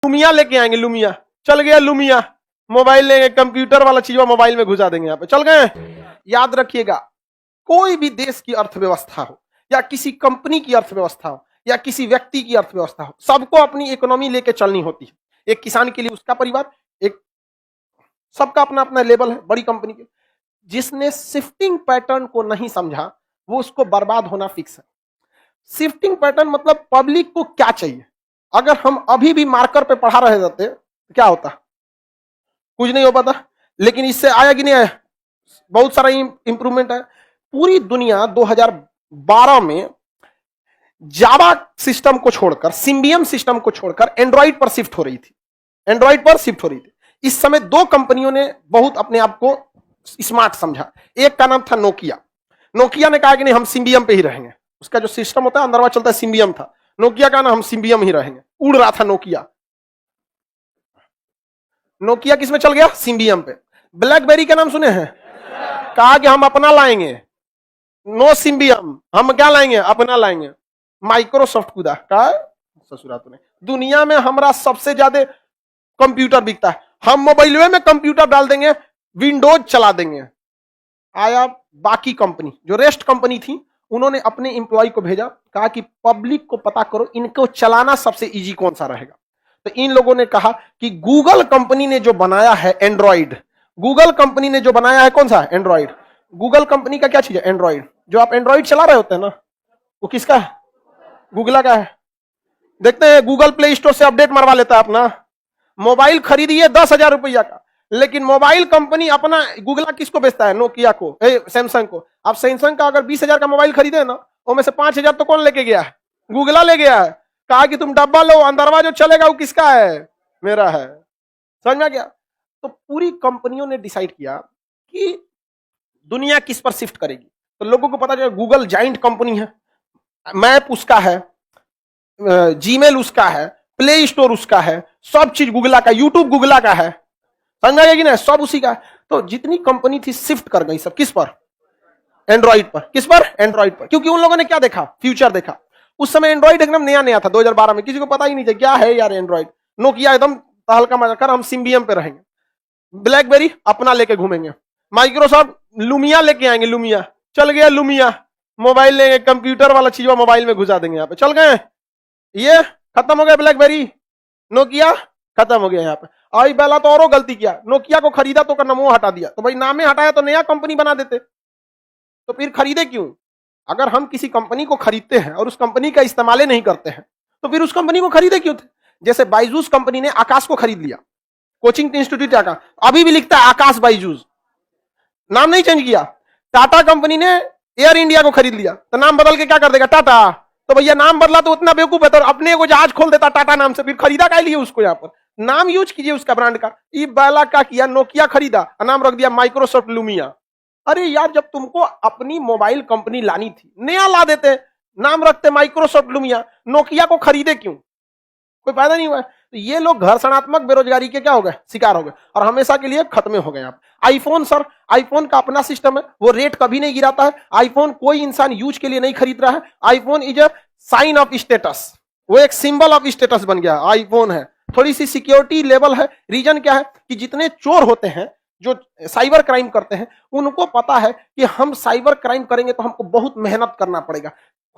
Lumia लेके आएंगे, Lumia चल गया, लुमिया मोबाइल लेंगे, कंप्यूटर वाला चीज मोबाइल में घुसा देंगे, यहाँ पे चल गए। याद रखिएगा, कोई भी देश की अर्थव्यवस्था हो या किसी कंपनी की अर्थव्यवस्था हो या किसी व्यक्ति की अर्थव्यवस्था हो, सबको अपनी इकोनॉमी लेके चलनी होती है। एक किसान के लिए उसका परिवार, एक सबका अपना अपना लेवल है। बड़ी कंपनी के जिसने शिफ्टिंग पैटर्न को नहीं समझा वो उसको बर्बाद होना फिक्स है। शिफ्टिंग पैटर्न मतलब पब्लिक को क्या चाहिए। अगर हम अभी भी मार्कर पे पढ़ा रहे जाते तो क्या होता, कुछ नहीं हो पाता। लेकिन इससे आया कि नहीं आया, बहुत सारा इंप्रूवमेंट है। पूरी दुनिया 2012 में जावा सिस्टम को छोड़कर, सिम्बियम सिस्टम को छोड़कर एंड्रॉइड पर शिफ्ट हो रही थी, एंड्रॉइड पर शिफ्ट हो रही थी। इस समय दो कंपनियों ने बहुत अपने आप को स्मार्ट समझा। एक का नाम था नोकिया। नोकिया ने कहा कि नहीं हम सिम्बियम पे ही रहेंगे, उसका जो सिस्टम होता है अंदरवा चलता है सिम्बियम था। नोकिया का ना हम सिम्बियम ही रहेंगे, उड़ रहा था नोकिया। नोकिया किस में चल गया, सिम्बियम पे। ब्लैकबेरी का नाम सुने हैं, कहा कि हम अपना लाएंगे, नो सिम्बियम, हम क्या लाएंगे, अपना लाएंगे। माइक्रोसॉफ्ट कूदा, कहा ससुरात ने दुनिया में हमारा सबसे ज्यादा कंप्यूटर बिकता है, हम मोबाइल में कंप्यूटर डाल देंगे, विंडोज चला देंगे। आया बाकी कंपनी, जो रेस्ट कंपनी थी, उन्होंने अपने इंप्लॉय को भेजा, कहा कि पब्लिक को पता करो इनको चलाना सबसे इजी कौन सा रहेगा। तो इन लोगों ने कहा कि गूगल कंपनी ने जो बनाया है एंड्रॉइड, गूगल कंपनी ने जो बनाया है कौन सा, एंड्रॉइड। गूगल कंपनी का क्या चीज है, एंड्रॉइड। जो आप एंड्रॉइड चला रहे होते हैं ना, वो किसका है, गूगल का है। देखते हैं गूगल प्ले स्टोर से अपडेट मरवा लेता है अपना। मोबाइल खरीदिए 10,000 रुपया का, लेकिन मोबाइल कंपनी अपना गूगल किसको बेचता है, नोकिया को, सैमसंग को। आप सैमसंग का अगर 20,000 का मोबाइल खरीदे ना, उसमें से 5,000 तो कौन लेके गया है, गूगला ले गया है। कहा कि तुम डब्बा लो, अंदरवा जो चलेगा वो किसका है, मेरा है। समझ में आ गया। तो पूरी कंपनियों ने डिसाइड किया कि दुनिया किस पर शिफ्ट करेगी। तो लोगों को पता चला गूगल जाइंट कंपनी है, मैप उसका है, जीमेल उसका है, प्ले स्टोर उसका है, सब चीज गूगला का, यूट्यूब गूगला का है। समझा गया कि नहीं, सब उसी का है। तो जितनी कंपनी थी शिफ्ट कर गई सब किस पर, एंड्रॉइड पर। किस पर, एंड्रॉइड पर। क्योंकि उन लोगों ने क्या देखा, फ्यूचर देखा। उस समय एंड्रॉइड एकदम नया नया था, 2012 में, किसी को पता ही नहीं था क्या है यार एंड्रॉइड। नोकिया एकदम हल्का मजा कर, हम सिम्बियम पे रहेंगे। ब्लैकबेरी अपना लेके घूमेंगे। माइक्रोसॉफ्ट लुमिया लेके आएंगे, लुमिया चल गया, लुमिया मोबाइल लेंगे, कंप्यूटर वाला चीज मोबाइल में घुसा देंगे, यहाँ पे चल गए। ये खत्म हो गया, ब्लैकबेरी, नोकिया खत्म हो गया। यहाँ पे आई बेला तो और गलती किया, नोकिया को खरीदा तो नाम हटा दिया। तो भाई नामे हटाया तो नया कंपनी बना देते, तो फिर खरीदे क्यों। अगर हम किसी कंपनी को खरीदते हैं और उस कंपनी का इस्तेमाल नहीं करते हैं तो फिर उस कंपनी को खरीदे क्यों थे। जैसे बायजूस कंपनी ने आकाश को खरीद लिया, कोचिंग इंस्टीट्यूट आकाश, अभी भी लिखता है आकाश बायजूस, नाम नहीं चेंज किया। टाटा कंपनी ने एयर इंडिया को खरीद लिया, तो नाम बदल के क्या कर देगा, टाटा। तो भैया नाम बदला तो उतना बेवकूफ है, तो अपने को जहाज खोल देता टाटा नाम से, फिर खरीदा क्या लिए उसको। यहाँ पर नाम यूज कीजिए उसका ब्रांड का। ई बैला क्या किया, नोकिया खरीदा, नाम रख दिया माइक्रोसॉफ्ट लुमिया। अरे यार जब तुमको अपनी मोबाइल कंपनी लानी थी, नया ला देते, नाम रखते माइक्रोसॉफ्ट लुमिया, नोकिया को खरीदे क्यों, कोई फायदा नहीं हुआ। तो ये लोग घर्षणात्मक बेरोजगारी के क्या हो गए, शिकार हो गए, और हमेशा के लिए खत्म हो गए। आप आईफोन, सर आईफोन का अपना सिस्टम है, वो रेट कभी नहीं गिराता है। आईफोन कोई इंसान यूज के लिए नहीं खरीद रहा है। IPhone is a sign of status, वो एक सिंबल ऑफ स्टेटस बन गया आईफोन है। थोड़ी सी सिक्योरिटी लेवल है। रीजन क्या है कि जितने चोर होते हैं जो साइबर क्राइम करते हैं, उनको पता है कि हम साइबर क्राइम करेंगे तो हमको बहुत मेहनत करना पड़ेगा,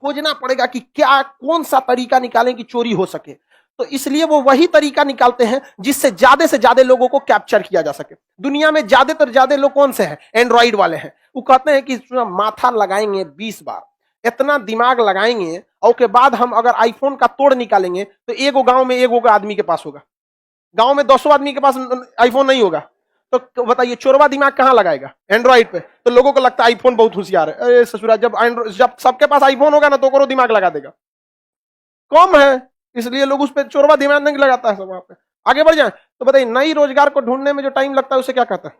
खोजना पड़ेगा कि क्या कौन सा तरीका निकालें कि चोरी हो सके। तो इसलिए वो वही तरीका निकालते हैं जिससे ज्यादा लोगों को कैप्चर किया जा सके। दुनिया में ज्यादातर ज्यादा लोग कौन से हैं, एंड्रॉइड वाले हैं। वो कहते हैं कि माथा लगाएंगे 20 बार, इतना दिमाग लगाएंगे, और के बाद हम अगर आईफोन का तोड़ निकालेंगे तो एगो गांव में एगो आदमी के पास होगा, गांव में 200 आदमी के पास आईफोन नहीं होगा। तो बताइए चोरवा दिमाग कहां लगाएगा, एंड्रॉइड पे। तो लोगों को लगता है आईफोन बहुत होशियार है। अरे ससुरा, जब सबके पास आईफोन होगा ना तो करो दिमाग लगा देगा, कम है, इसलिए लोग उस पर चोरवा दिमाग नहीं लगाता है सब। वहां पे आगे बढ़ जाए तो बताइए, नई रोजगार को ढूंढने में जो टाइम लगता है उसे क्या कहता है,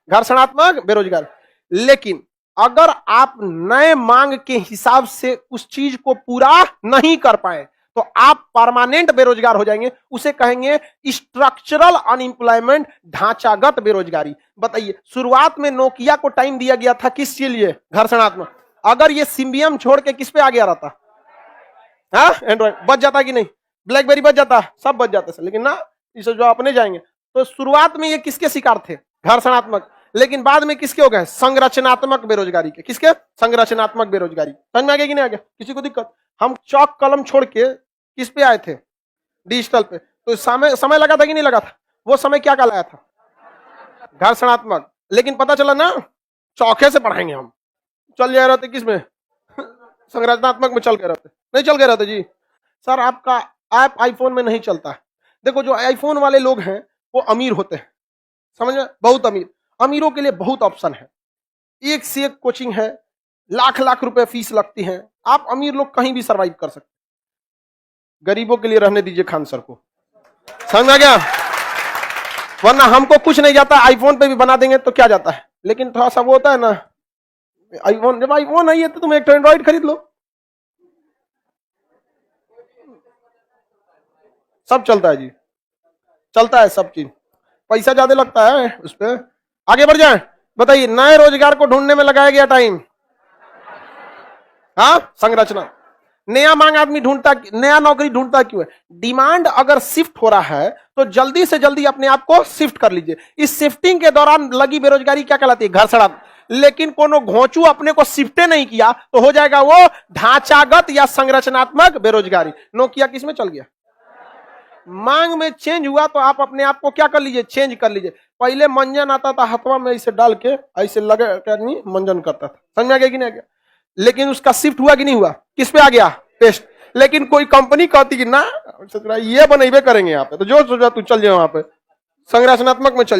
घर्षणात्मक बेरोजगार। लेकिन अगर आप नए मांग के हिसाब से उस चीज को पूरा नहीं कर पाए तो आप परमानेंट बेरोजगार हो जाएंगे। उसे कहेंगे स्ट्रक्चरल अनएम्प्लॉयमेंट, ढांचागत बेरोजगारी। बताइए शुरुआत में नोकिया को टाइम दिया गया था किसके लिए, घर्षणात्मक। अगर ये सिम्बियम छोड़ के किस पे आ गया रहता, हाँ एंड्रॉइड, बच जाता कि नहीं। ब्लैकबेरी बच जाता, सब बच जाते सर, लेकिन ना इसे जो अपने जाएंगे। तो शुरुआत में ये किसके शिकार थे? घर्षणात्मक। लेकिन बाद में किसके हो गए? संरचनात्मक बेरोजगारी के। किसके? संरचनात्मक बेरोजगारी। समझ में आ गया कि नहीं आ गया? किसी को दिक्कत? हम चौक कलम छोड़ के किस पे आए थे? डिजिटल पे। तो समय लगा था कि नहीं लगा था? वो समय क्या कहलाया था? घर्षणात्मक। लेकिन पता चला ना, चौके से पढ़ाएंगे हम, चल जा रहे थे किस में? संरचनात्मक में चल गए रहते, नहीं चल गए रहते जी। सर आपका ऐप आईफोन में नहीं चलता है। देखो जो आईफोन वाले लोग हैं वो अमीर होते हैं, समझ में? बहुत अमीर। अमीरों के लिए बहुत ऑप्शन है, एक से एक कोचिंग है, लाख लाख रुपए फीस लगती है, आप अमीर लोग कहीं भी सरवाइव कर सकते। गरीबों के लिए रहने दीजिए खान सर को, समझ में आ गया? वरना हमको कुछ नहीं जाता, आईफोन पे भी बना देंगे तो क्या जाता है। लेकिन थोड़ा सा वो होता है ना, आईफोन, जब आईफोन नहीं है तो तुम एक एंड्रॉइड खरीद लो, सब चलता है जी, चलता है सब चीज। पैसा ज्यादा लगता है उस पर। आगे बढ़ जाए, बताइए नए रोजगार को ढूंढने में लगाया गया टाइम। हाँ, संरचना। नया मांग आदमी ढूंढता, नया नौकरी ढूंढता क्यों है? डिमांड अगर शिफ्ट हो रहा है तो जल्दी से जल्दी अपने आप को शिफ्ट कर लीजिए। इस शिफ्टिंग के दौरान लगी बेरोजगारी क्या कहलाती है? घर्षण। लेकिन कोनो घोंचू अपने को शिफ्टे नहीं किया तो हो जाएगा वो ढांचागत या संरचनात्मक बेरोजगारी। नोकिया किस में चल गया? मांग में चेंज हुआ तो आप अपने आप को क्या कर लीजिए? चेंज कर लीजिए। पहले मंजन आता था हथवा में ऐसे डाल के ऐसे लगे आदमी मंजन करता था, समझ में आ गया कि नहीं आ गया? लेकिन उसका शिफ्ट हुआ कि नहीं हुआ? किस पे आ गया? पेस्ट। लेकिन कोई कंपनी कहती कि ना ये बनेबे करेंगे यहाँ पे, तो जो सोचा तू चल जाए वहां पे संरचनात्मक में चल